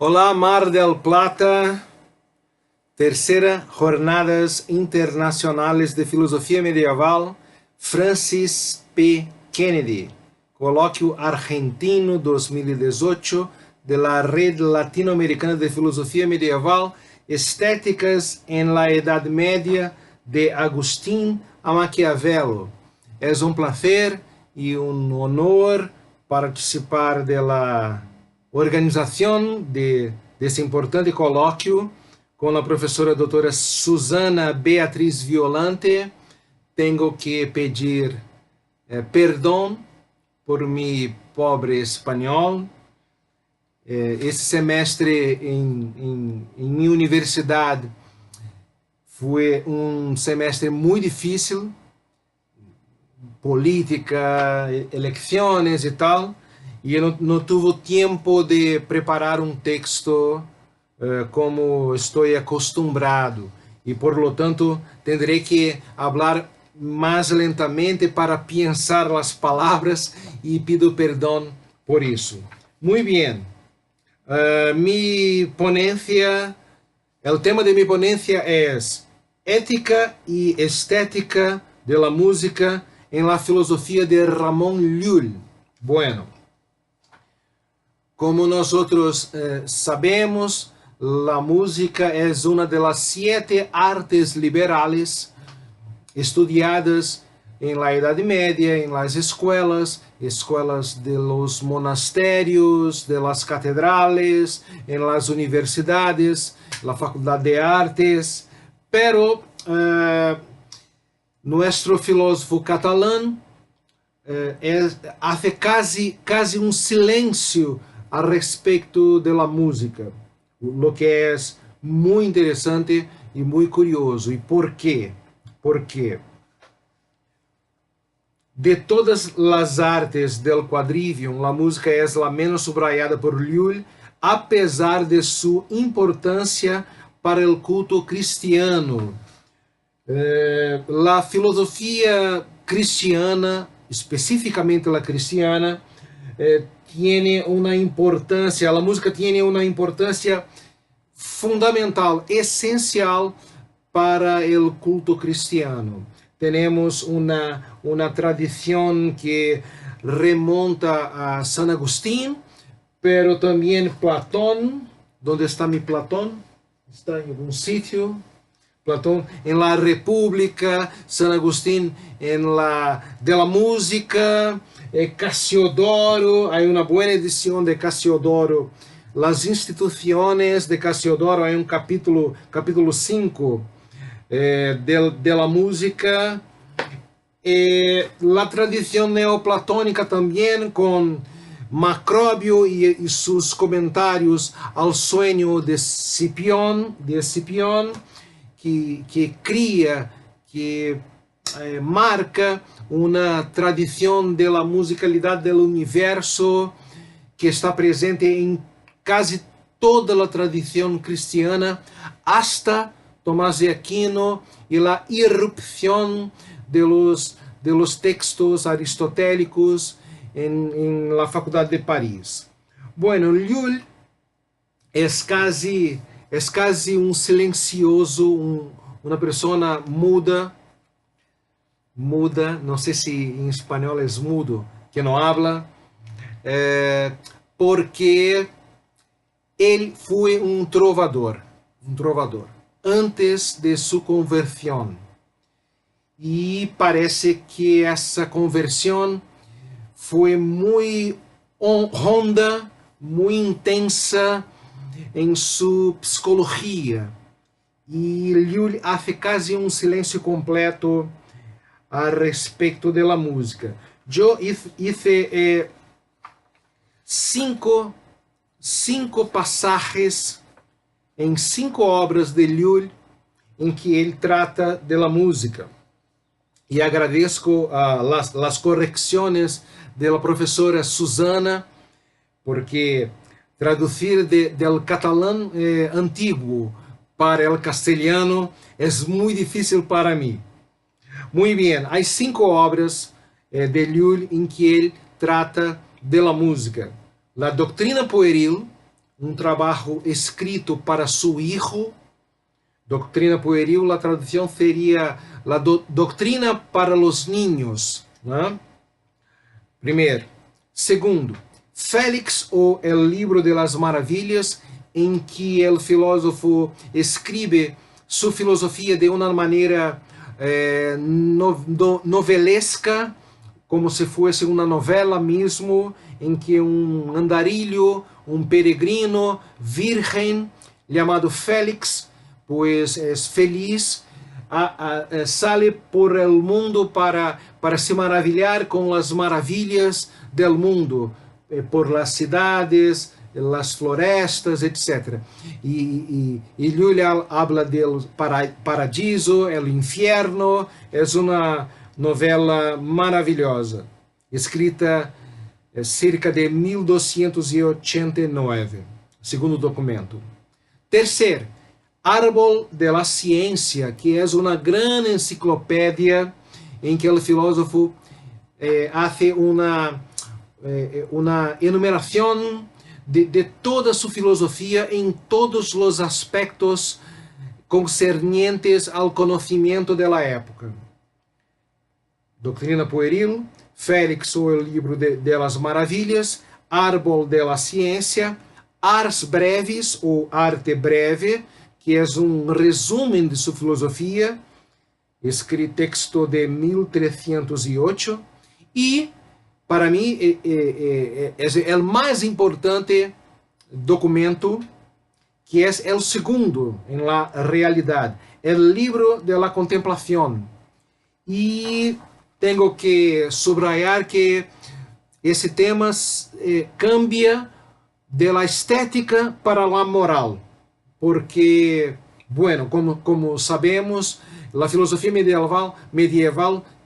Olá, Mar del Plata, terceira Jornadas Internacionais de Filosofia Medieval, Francis P. Kennedy, Colóquio Argentino 2018 de la Red Latinoamericana de Filosofia Medieval, Estéticas en la Edad Media, de Agustín a Maquiavelo. É um prazer e um honor participar da organização desse importante colóquio com a professora doutora Susana Beatriz Violante. Tenho que pedir perdão por meu pobre espanhol. Esse semestre em minha universidade foi um semestre muito difícil, política, eleições e tal, e eu não tive tempo de preparar um texto como estou acostumado, e por lo tanto terei que falar mais lentamente para pensar as palavras e pido perdão por isso. Muito bem. Mi ponencia, el tema de mi ponencia es ética y estética de la música en la filosofía de Ramón Llull. Bueno, como nosotros sabemos, la música es una de las 7 artes liberales estudiadas en la Edad Media, en las escuelas de los monasterios, de las catedrales, en las universidades, la Facultad de Artes, pero nuestro filósofo catalán hace casi un silencio al respecto de la música, lo que es muy interesante y muy curioso. ¿Y por qué? Porque de todas las artes del quadrivium, la música es la menos subrayada por Llull, a pesar de su importancia para el culto cristiano. La filosofía cristiana, específicamente la cristiana, tiene una importancia, la música tiene una importancia fundamental, esencial para el culto cristiano. Tenemos una tradición que remonta a San Agustín, pero también Platón. ¿Dónde está mi Platón? Está en algún sitio. Platón en la República, San Agustín de la música, Casiodoro, hay una buena edición de Casiodoro. Las instituciones de Casiodoro, hay un capítulo 5, de la música, la tradición neoplatónica también con Macrobio y sus comentarios al sueño de Escipión, que cría, que marca una tradición de la musicalidad del universo que está presente en casi toda la tradición cristiana hasta Tomás de Aquino y la irrupción de los textos aristotélicos en la Facultad de París. Bueno, Llull es casi un silencioso, una persona muda, no sé si en español es mudo, que no habla, porque él fue un trovador, antes de su conversión. Y parece que esa conversión fue muy honda, muy intensa en su psicología. Y Llull hace casi un silencio completo al respecto de la música. Yo hice 5 pasajes en 5 obras de Llull en que él trata de la música. Y agradezco las correcciones de la profesora Susana, porque traducir del catalán antiguo para el castellano es muy difícil para mí. Muy bien, hay 5 obras de Llull en que él trata de la música. La doctrina pueril, un trabajo escrito para su hijo. Doctrina pueril, la traducción sería la doctrina para los niños, ¿no? Primeiro. Segundo, Félix ou El Libro de las Maravilhas, em que o filósofo escreve sua filosofia de uma maneira novelesca, como se fosse uma novela mesmo, em que um andarilho, um peregrino virgem, chamado Félix, pues é feliz, sale por el mundo para se maravilhar com as maravilhas del mundo, por las cidades, las florestas, etc. E Llull habla del paradiso, el infierno. É uma novela maravilhosa, escrita cerca de 1289, segundo documento. Terceiro, Árbol de la Ciencia, que é uma grande enciclopédia em que o filósofo hace uma enumeração de toda sua filosofia em todos os aspectos concernientes ao conhecimento da época. Doutrina Pueril, Félix ou o Livro de las Maravilhas, Árbol de la Ciencia, Ars Brevis ou Arte Breve, que é um resumo de sua filosofia, escrito texto de 1308, e, para mim, é o mais importante documento, que é o segundo em la realidade, o Livro de la Contemplación. E tenho que subrayar que esse tema cambia de la estética para a moral, porque, bueno, como sabemos, a filosofia medieval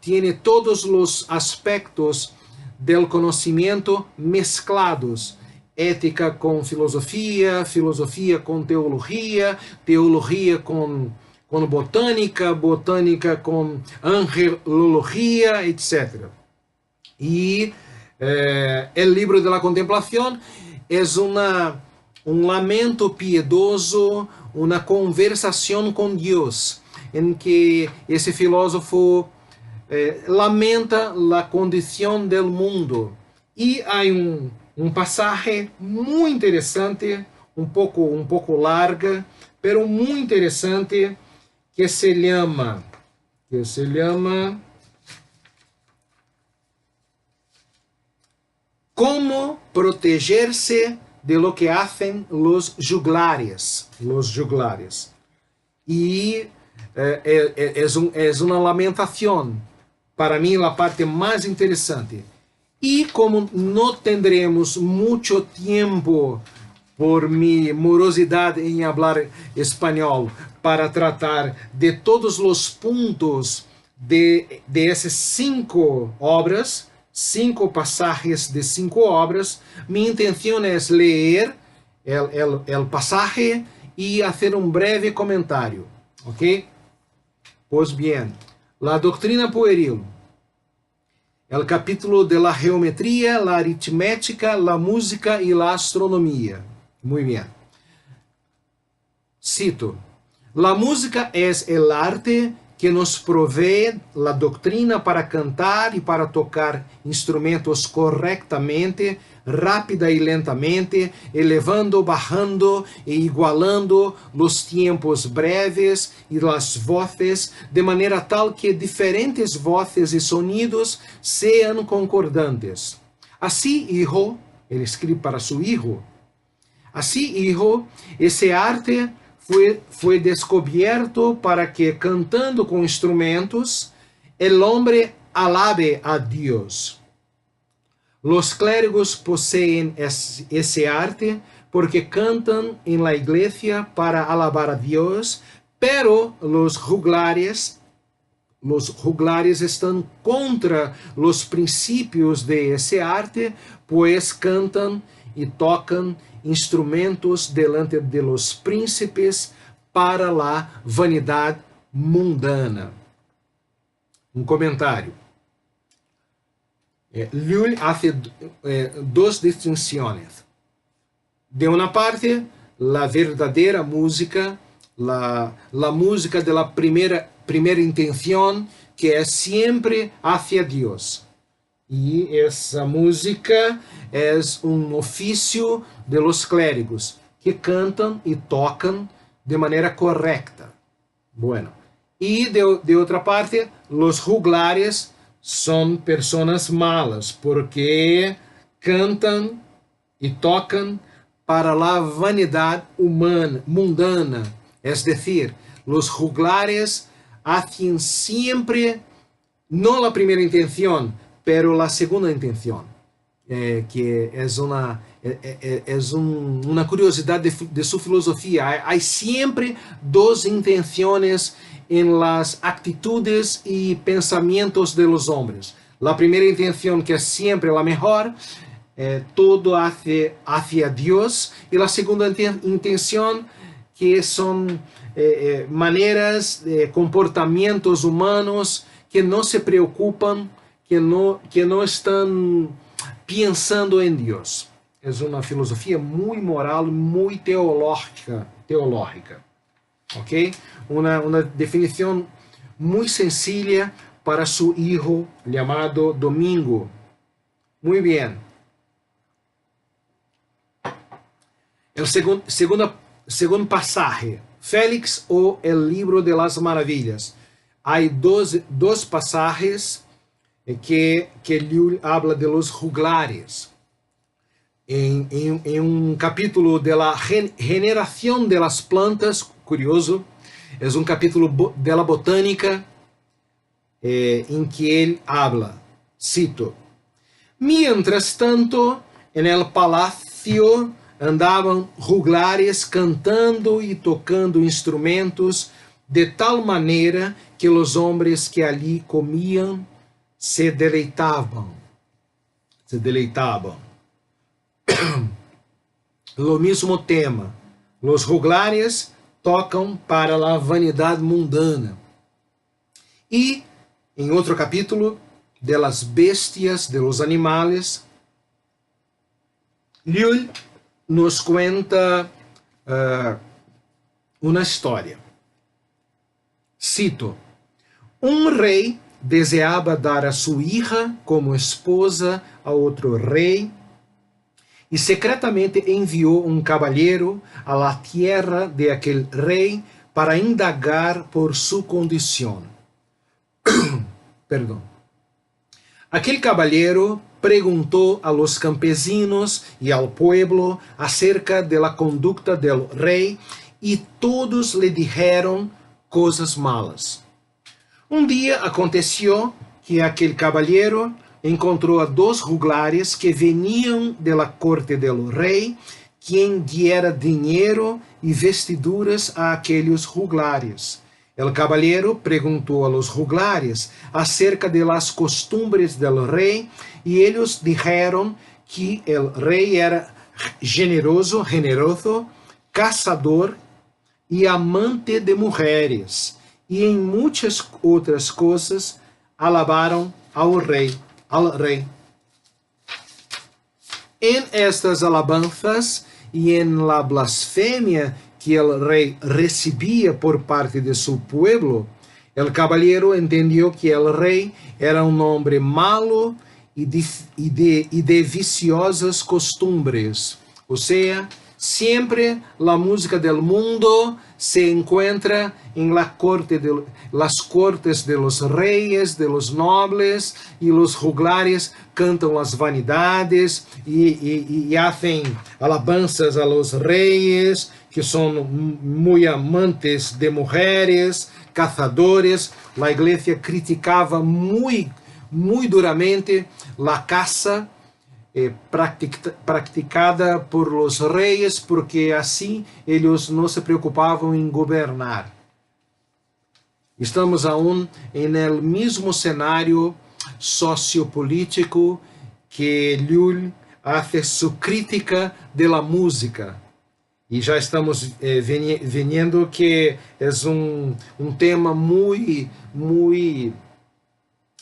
tem todos os aspectos do conhecimento mesclados, ética com filosofia, filosofia com teologia, teologia com botânica, botânica com angelologia, etc. E o Livro de la Contemplación é um lamento piedoso, uma conversação com Deus, em que esse filósofo lamenta a condição do mundo. E há um passagem muito interessante, um pouco larga, pero muito interessante, que se llama Como proteger-se de lo que hacen los juglares. E é uma lamentação, para mim, a parte mais interessante. E como não tendremos muito tempo, por minha morosidade em falar espanhol, para tratar de todos os pontos de essas 5 obras, 5 passagens de 5 obras, minha intenção é ler o passagem e fazer um breve comentário, ok? Pues bien, la Doctrina Pueril, el capítulo de la geometría, la aritmética, la música y la astronomía. Muy bien. Cito: la música es el arte que nos provee la doctrina para cantar y para tocar instrumentos correctamente, rápida y lentamente, elevando, bajando e igualando los tiempos breves y las voces, de manera tal que diferentes voces y sonidos sean concordantes. Así, hijo, él escribe para su hijo, así, hijo, esse arte foi descoberto para que, cantando com instrumentos, el hombre alabe a Dios. Los clérigos poseen esse arte porque cantan en la iglesia para alabar a Dios, pero los juglares están contra los principios de ese arte, pues cantan y tocan instrumentos delante de los príncipes para la vanidad mundana. Um comentário. Llull hace 2 distinções. De una parte, la verdadera música, la música de la primera intención, que es siempre hacia Dios. Y esa música es un oficio de los clérigos, que cantan y tocan de manera correcta. Bueno, y de otra parte, los juglares son personas malas, porque cantan y tocan para la vanidad humana, mundana. Es decir, los juglares hacen siempre, no la primera intención, pero la segunda intención, que es una curiosidad de su filosofía. Hay siempre dos intenciones en las actitudes y pensamientos de los hombres. La primera intención, que es siempre la mejor, todo hacia Dios, y la segunda intención, que son maneras, comportamientos humanos que no se preocupan, que no están pensando en Dios. Es una filosofía muy moral, muy teológica. ¿Ok? Una definición muy sencilla para su hijo llamado Domingo. Muy bien. El segundo pasaje, Félix o el libro de las maravillas. Hay dos pasajes que Llull habla de los juglares. En un capítulo de la generación de las plantas, curioso, es un capítulo de la botánica, en que él habla, cito: mientras tanto, en el palacio andavam juglares cantando e tocando instrumentos, de tal maneira que os homens que ali comiam se deleitavam. Lo mismo tema. Los juglares tocam para a vanidade mundana. E, em outro capítulo, de las bestias, de los animales, Llull nos cuenta uma história. Cito: um rei desejava dar a sua hija como esposa a outro rei e secretamente enviou um caballeiro a la tierra de aquel rei para indagar por sua condição. Perdão. Aquel caballero preguntou a los campesinos e ao pueblo acerca de la conducta del rei, e todos le dijeron cosas malas. Um dia aconteceu que aquel caballero encontrou a dos juglares que veniam de la corte del rei, quien diera dinheiro e vestiduras a aqueles juglares. El caballero preguntou a los juglares acerca de las costumbres del rei, e eles dijeron que el rei era generoso, caçador e amante de mujeres, e em muitas outras coisas alabaram al rei. En estas alabanzas e en la blasfemia que el rei recebia por parte de su pueblo, el caballero entendió que el rei era un hombre malo y de viciosas costumbres. O sea, siempre la música del mundo se encuentra en las cortes de los reyes, de los nobles, y los juglares cantan las vanidades y hacen alabanzas a los reyes, que son muy amantes de mujeres, cazadores. La iglesia criticaba muy duramente la caza practicada por los reyes, porque así ellos no se preocupaban en gobernar. Estamos aún en el mismo escenario sociopolítico que Llull hace su crítica de la música. E já estamos vendo que é um tema muito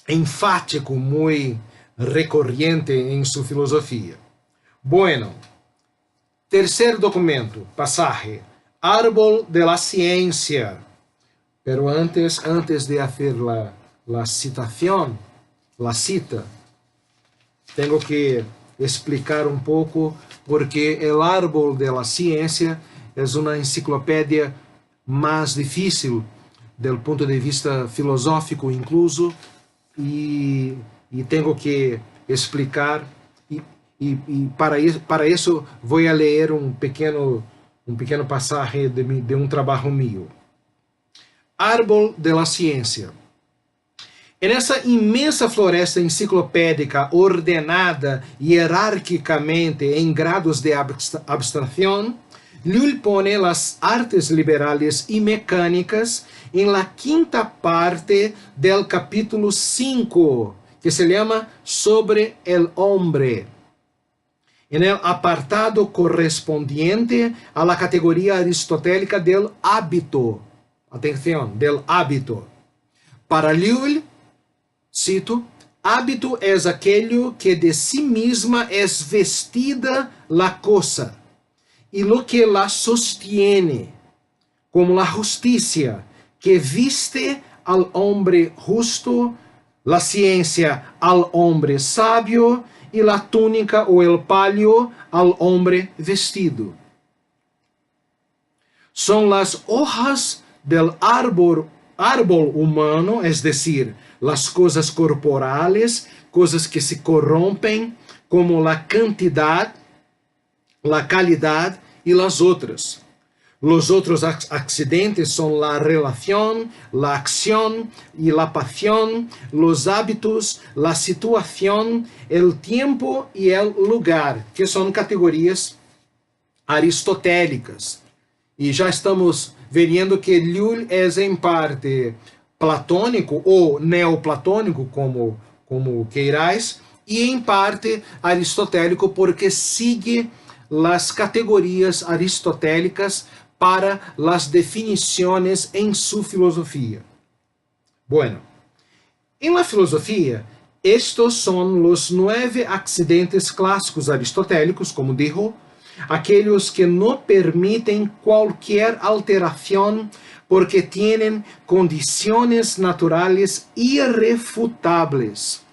enfático, muito recorrente em sua filosofia. Bueno, Tercer documento, pasaje, árbol de la ciencia. Pero antes de hacer la citación, la cita, tengo que explicar un poco porque el árbol de la ciencia es una enciclopedia más difícil del punto de vista filosófico incluso, y tengo que explicar, y para eso voy a leer un pequeño pasaje de un trabajo mío. Árbol de la ciencia. En esa inmensa floresta enciclopédica ordenada hierárquicamente en grados de abstracción, Llull pone las artes liberales y mecánicas en la quinta parte del capítulo 5, que se llama Sobre el hombre, en el apartado correspondiente a la categoría aristotélica del hábito. Atención, del hábito. Para Llull, cito, hábito es aquello que de sí misma es vestida la cosa, y lo que la sostiene, como la justicia que viste al hombre justo, la ciencia al hombre sabio, y la túnica o el palio al hombre vestido. Son las hojas del árbol humano, es decir, las cosas corporales, cosas que se corrompen, como la cantidad, la calidad y las otras. Los otros accidentes son la relación, la acción y la pasión, los hábitos, la situación, el tiempo y el lugar, que son categorías aristotélicas. E já estamos vendo que Llull é em parte platônico ou neoplatônico, como queirais, e em parte aristotélico porque sigue as categorias aristotélicas para las definiciones en su filosofía. Bueno, en la filosofía, estos son los 9 accidentes clásicos aristotélicos, como dijo, aquellos que no permiten cualquier alteración porque tienen condiciones naturales irrefutables.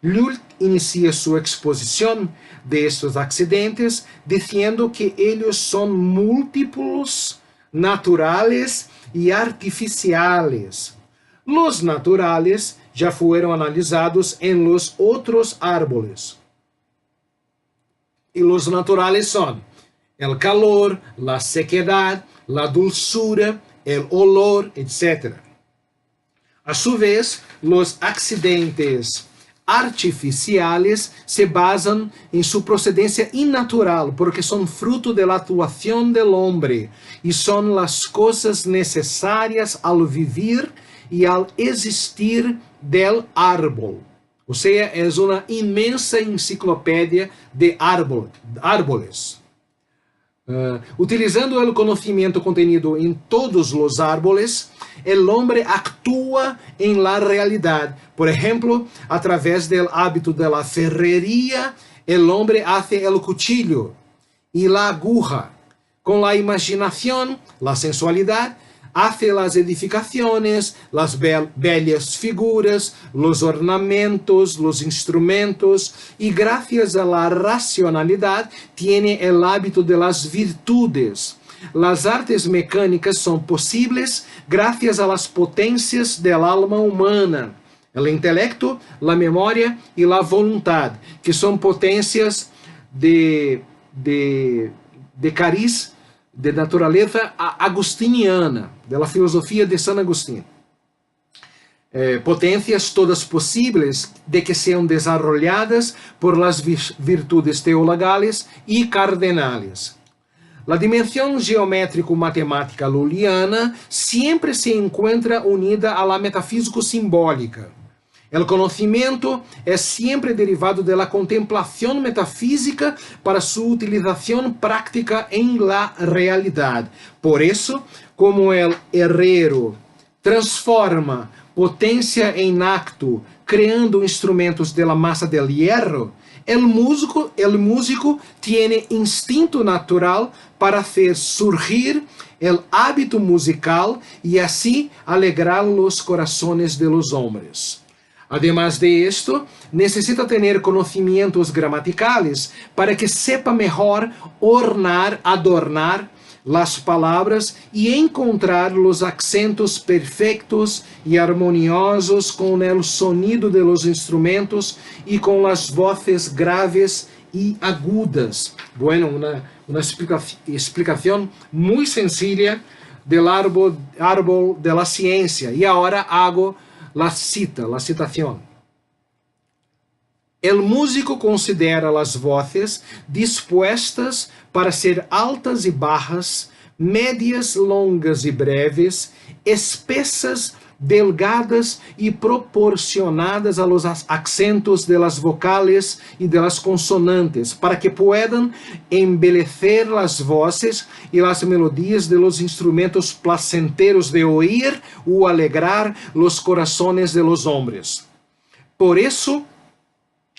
Llull inicia su exposición de estos accidentes diciendo que ellos son múltiplos, naturales y artificiales. Los naturales ya fueron analizados en los otros árboles. Y los naturales son el calor, la sequedad, la dulzura, el olor, etc. A su vez, los accidentes artificiales se basan en su procedencia innatural porque son fruto de la actuación del hombre y son las cosas necesarias al vivir y al existir del árbol. O sea, es una inmensa enciclopedia de árboles. Utilizando el conocimiento contenido en todos los árboles, el hombre actúa en la realidad. Por ejemplo, a través del hábito de la ferrería, el hombre hace el cuchillo y la aguja. Con la imaginación, la sensualidad, hace las edificaciones, las bellas figuras, los ornamentos, los instrumentos, y gracias a la racionalidad tiene el hábito de las virtudes. Las artes mecánicas son posibles gracias a las potencias del alma humana, el intelecto, la memoria y la voluntad, que son potencias de cariz, de naturaleza agustiniana, de la filosofía de San Agustín. Potencias todas posibles de que sean desarrolladas por las virtudes teologales y cardenales. La dimensión geométrico-matemática lulliana siempre se encuentra unida a la metafísico-simbólica. El conocimiento es siempre derivado de la contemplación metafísica para su utilización práctica en la realidad. Por eso, como el herrero transforma potencia en acto, creando instrumentos de la masa del hierro, el músico tiene instinto natural para hacer surgir el hábito musical y así alegrar los corazones de los hombres. Además de esto, necesita tener conocimientos gramaticales para que sepa mejor adornar las palabras y encontrar los acentos perfectos y armoniosos con el sonido de los instrumentos y con las voces graves y agudas. Bueno, una explicación muy sencilla del árbol de la ciencia. Y ahora hago la citación. El músico considera las voces dispuestas para ser altas y bajas, medias, longas y breves, espesas, delgadas y proporcionadas a los acentos de las vocales y de las consonantes, para que puedan embellecer las voces y las melodías de los instrumentos placenteros de oír o alegrar los corazones de los hombres. Por eso,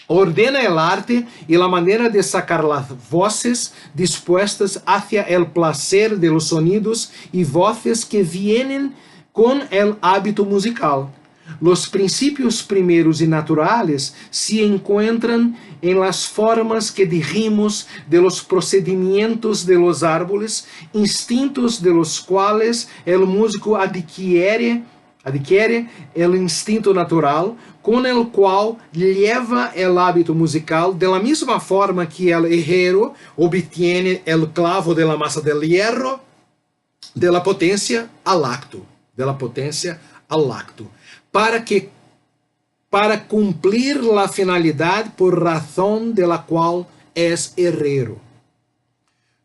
ordena el arte y la manera de sacar las voces dispuestas hacia el placer de los sonidos y voces que vienen con el hábito musical. Los principios primeros y naturales se encuentran en las formas que dijimos de los procedimientos de los árboles, instintos de los cuales el músico adquiere el instinto natural, con el cual lleva el hábito musical, de la misma forma que el herrero obtiene el clavo de la masa del hierro, de la potencia al acto, para cumplir la finalidad por razón de la cual es herrero.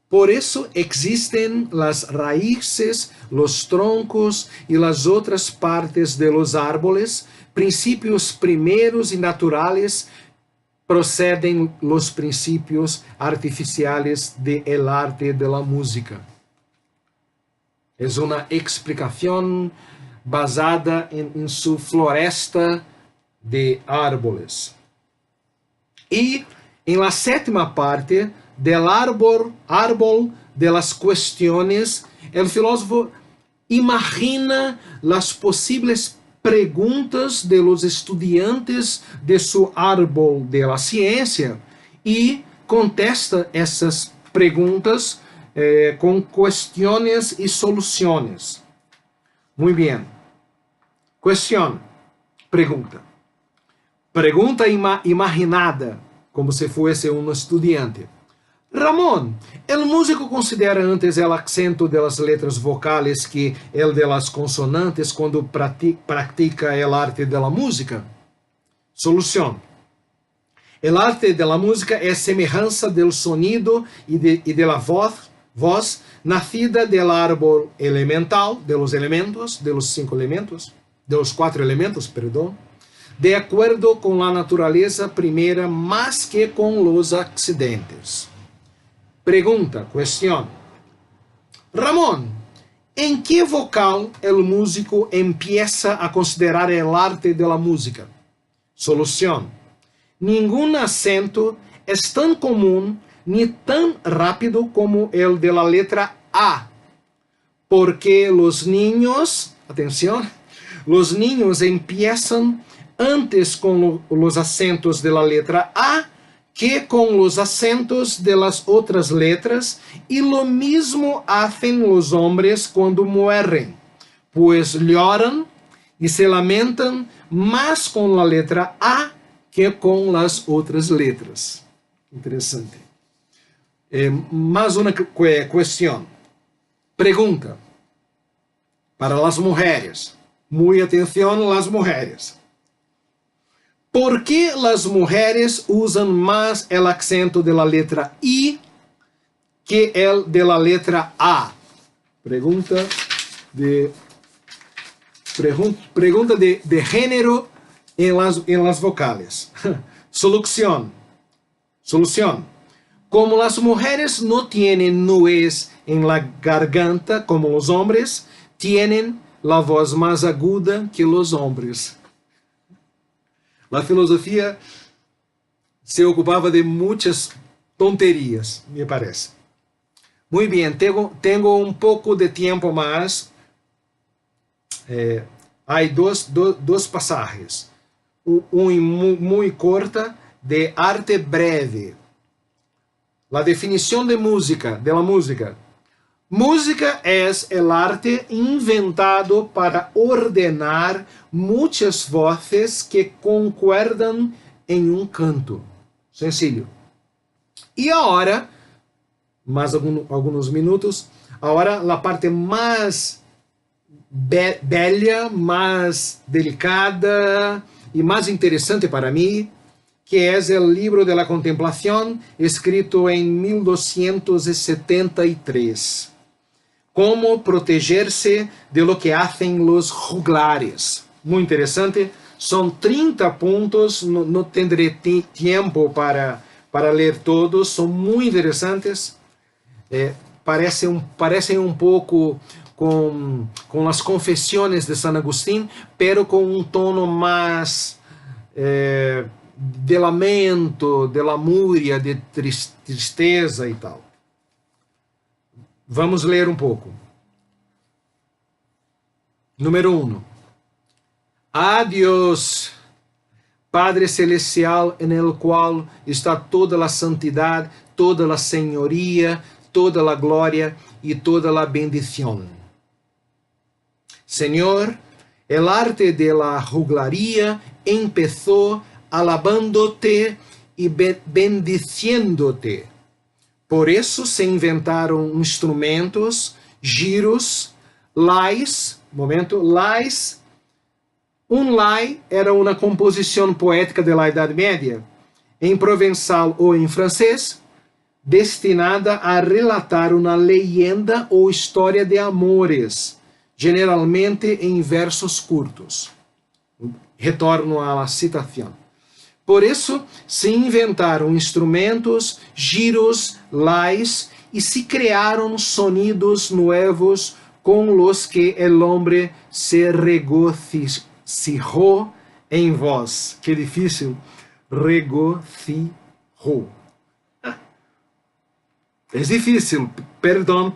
Por eso existen las raíces, los troncos y las otras partes de los árboles, principios primeros y naturales, proceden los principios artificiales del arte de la música. Es una explicación basada en su floresta de árboles. Y en la séptima parte del árbol de las cuestiones, el filósofo imagina las posibles preguntas de los estudiantes de su árbol de la ciencia y contesta esas preguntas con cuestiones y soluciones. Muy bien. Cuestión. Pregunta. Pregunta imaginada, como si fuese un estudiante. Ramón, el músico considera antes el acento de las letras vocales que el de las consonantes cuando practica el arte de la música? Solución. El arte de la música es semejanza del sonido y de la voz nacida del árbol elemental, de los cuatro elementos, de acuerdo con la naturaleza primera más que con los accidentes. Pregunta, cuestión. Ramón, ¿en qué vocal el músico empieza a considerar el arte de la música? Solución. Ningún acento es tan común ni tan rápido como el de la letra A, porque los niños, atención, los niños empiezan antes con los acentos de la letra A que con los acentos de las otras letras, y lo mismo hacen los hombres cuando mueren, pues lloran y se lamentan más con la letra A que con las otras letras. Interesante. Más una cuestión. Pregunta. Para las mujeres. Muy atención, las mujeres. ¿Por qué las mujeres usan más el acento de la letra I que el de la letra A? Pregunta de género en las vocales. Solución. Como las mujeres no tienen nuez en la garganta como los hombres, tienen la voz más aguda que los hombres. La filosofía se ocupava de muitas tonterias, me parece. Muy bien, tengo un poco de tiempo más. Hay dos pasajes. Muy corta de arte breve. La definición de la música. Música es el arte inventado para ordenar muchas voces que concuerdan en un canto. Sencillo. E agora, mais alguns minutos, agora a parte mais bela, mais delicada e mais interessante para mim, que é o livro de la contemplación, escrito em 1273. Como proteger-se de lo que hacen los juglares. Muito interessante. São 30 pontos, não terei tempo para ler todos, são muito interessantes. Parecem um pouco com as confissões de San Agustín, pero com um tono mais de lamento, de lamúria, de tristeza e tal. Vamos ler um pouco. Número 1. Adiós, Padre Celestial, en el cual está toda la santidad, toda la señoría, toda la gloria y toda la bendición. Señor, el arte de la juglaría empezó alabándote y bendiciéndote. Por eso se inventaron instrumentos, giros, lais. Um lai era uma composição poética da Idade Média, em provençal ou em francês, destinada a relatar uma leyenda ou história de amores, geralmente em versos curtos. Retorno à citação. Por isso, se inventaram instrumentos, giros, lais, e se criaram sonidos novos com los que el hombre se regocijó em vós. Que difícil. Regocijó. É difícil. Perdão.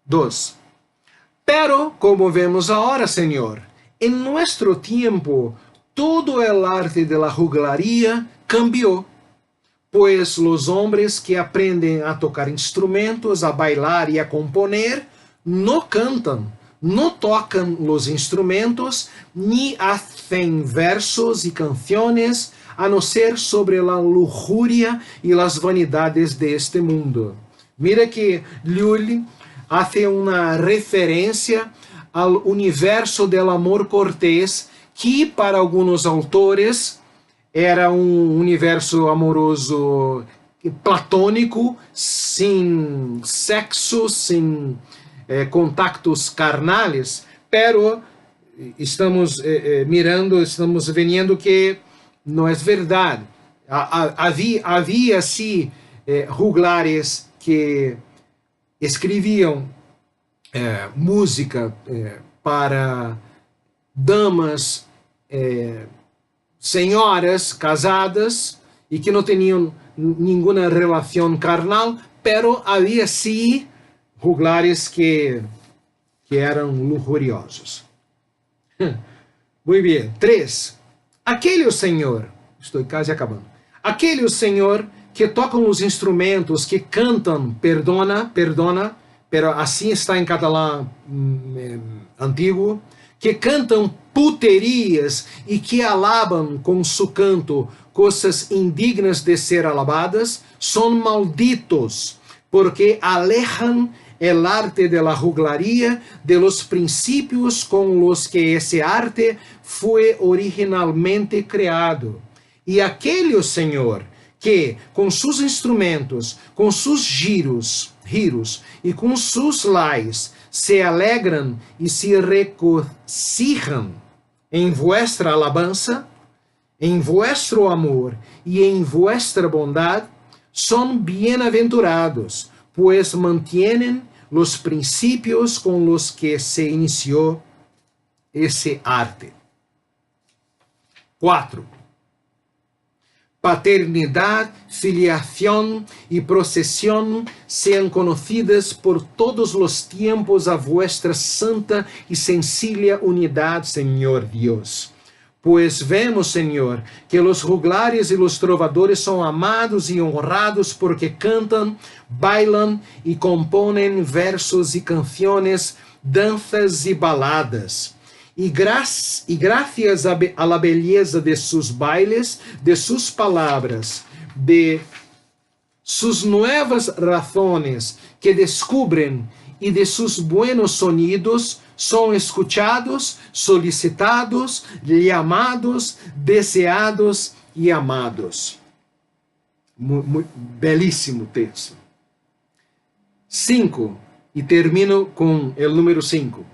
2. Pero, como vemos agora, Senhor, em nuestro tiempo, todo el arte de la juglaría cambió. Pues los hombres que aprenden a tocar instrumentos, a bailar y a componer, no cantan, no tocan los instrumentos, ni hacen versos y canciones, a no ser sobre la lujuria y las vanidades de este mundo. Mira que Llull hace una referencia al universo del amor cortés, que para algunos autores era um universo amoroso platônico, sem sexo, sem contactos carnales, pero estamos vendo que não é verdade. Havia sim juglares que escreviam música para damas, senhoras casadas e que não tinham nenhuma relação carnal, pero havia sim juglares que eram lujuriosos. Muito bem. 3. Aquele o Senhor, estou quase acabando, aquele o Senhor que tocam os instrumentos, que cantam, perdona, pero assim está em catalão antigo, que cantam puterias e que alabam com su canto coisas indignas de ser alabadas, são malditos, porque alejan el arte de la juglaría de los principios con los que ese arte fue originalmente creado. E aquele Senhor que, com sus instrumentos, com sus giros e com sus lais, se alegram e se regocijan em vuestra alabanza, em vuestro amor e em vuestra bondade, são bem-aventurados, pues mantienen los principios con los que se inició ese arte. 4. paternidad, filiación y procesión sean conocidas por todos los tiempos a vuestra santa y sencilla unidad, Señor Dios. Pues vemos, Señor, que los juglares y los trovadores son amados y honrados porque cantan, bailan y componen versos y canciones, danzas y baladas. Y gracias a la belleza de sus bailes, de sus palabras, de sus nuevas razones que descubren y de sus buenos sonidos, son escuchados, solicitados, llamados, deseados y amados. Muy belísimo texto. 5, y termino con el número 5.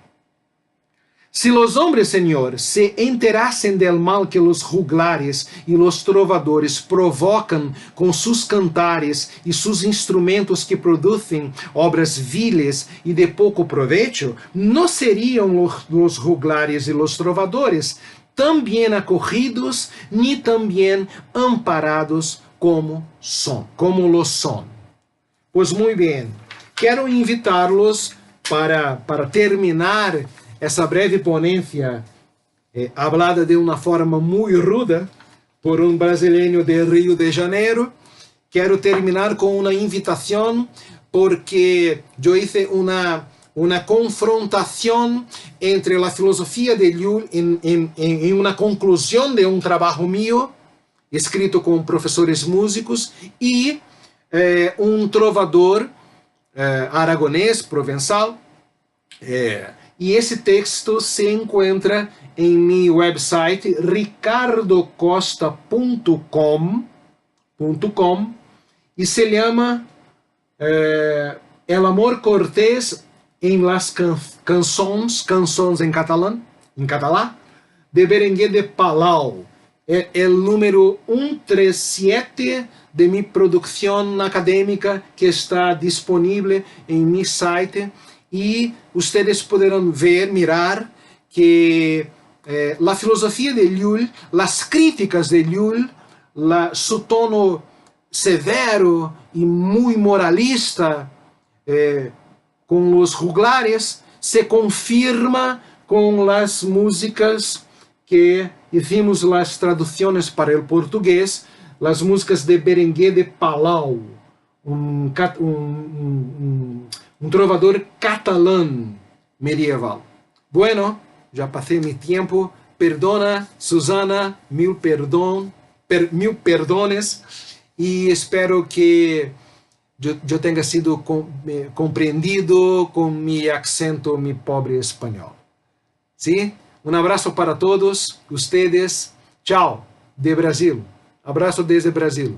Si los hombres, Señor, se enterasen del mal que los juglares y los trovadores provocan con sus cantares y sus instrumentos que producen obras viles y de poco provecho, no serían los juglares y los trovadores tan bien acogidos ni tan bien amparados como lo son. Pues muy bien, quiero invitarlos para terminar essa breve ponencia, hablada de uma forma muito ruda por um brasileiro de Rio de Janeiro. Quero terminar com uma invitação, porque eu hice uma confrontação entre a filosofia de Llull em uma conclusão de um trabalho meu, escrito com professores músicos, e um trovador aragonês, provençal. E esse texto se encontra em meu website ricardocosta.com e se chama El amor cortés en las canções em catalã, de Berenguer de Palau. É o número 137 de minha produção acadêmica que está disponível em meu site. Y ustedes podrán mirar que la filosofía de Llull, las críticas de Llull, su tono severo y muy moralista con los juglares, se confirma con las músicas que hicimos las traducciones para el portugués, las músicas de Berenguer de Palau, um trovador catalán medieval. Bueno, já passei meu tempo. Perdona, Susana, mil perdones. E espero que eu tenha sido compreendido com meu acento, meu pobre espanhol. ¿Sí? Um abraço para todos ustedes. Tchau, de Brasil. Abraço desde Brasil.